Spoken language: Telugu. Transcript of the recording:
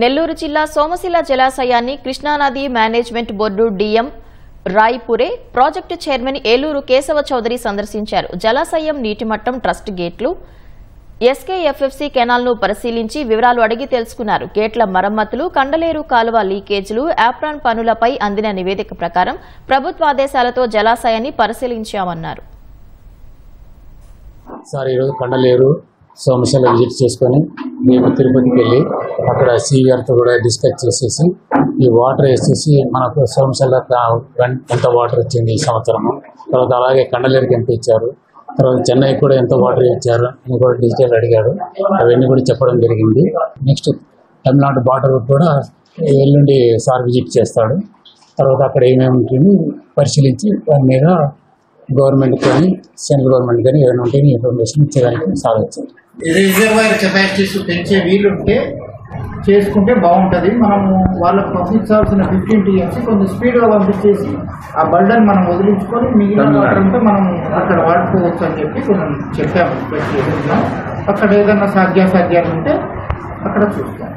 నెల్లూరు జిల్లా సోమశిల జలాశయాన్ని కృష్ణానది management board DM Raipure project chairman Eluru Keshava Chowdary సందర్శించారు. జలాశయం నీటిమట్టం, ట్రస్ట్ గేట్లు, ఎస్కేఎఫ్ఎఫ్సి కెనాల్ను పరిశీలించి వివరాలు అడిగి తెలుసుకున్నారు. గేట్ల మరమ్మతులు, కండలేరు కాలువ లీకేజీలు, యాప్రాన్ పనులపై అందిన నివేదిక ప్రకారం ప్రభుత్వ ఆదేశాలతో జలాశయాన్ని పరిశీలించామన్నారు. సార్ ఈరోజు కండలేరు సోమశిల విజిట్ చేసుకొని మేము తిరుపతికి వెళ్ళి అక్కడ సీఆర్తో కూడా డిస్కస్ చేసేసి ఈ వాటర్ వేసేసి మనకు సోమశిల ఎంత వాటర్ వచ్చింది ఈ సంవత్సరము, తర్వాత అలాగే కండలేరుకి ఎంత ఇచ్చారు, తర్వాత చెన్నై కూడా ఎంత వాటర్ ఇచ్చారు అని కూడా డీటెయిల్ అడిగాడు. అవన్నీ కూడా చెప్పడం జరిగింది. నెక్స్ట్ తమిళనాడు బార్డర్ కూడా ఎల్లుండి సార్ విజిట్ చేస్తాడు. తర్వాత అక్కడ ఏమేమి ఉంటుంది పరిశీలించి దాని మీద గవర్నమెంట్ కానీ సెంట్రల్ గవర్నమెంట్ కానీ ఏమైనా ఉంటే ఇన్ఫర్మేషన్ ఇచ్చేదానికి సాధించారు. రిజర్వాయర్ కెపాసిటీస్ పెంచే వీలుంటే చేసుకుంటే బాగుంటుంది. మనము వాళ్ళకు పంపించాల్సిన 15 TMC కొంచెం స్పీడ్గా పంపించేసి ఆ బర్డన్ మనం వదిలించుకొని మిగిలిన వాటర్ ఉంటే మనం అక్కడ వాడుకోవచ్చు అని చెప్పి కొంచెం చెప్పాము. అక్కడ ఏదైనా సాధ్యాసాధ్యాలు ఉంటే అక్కడ చూస్తాం.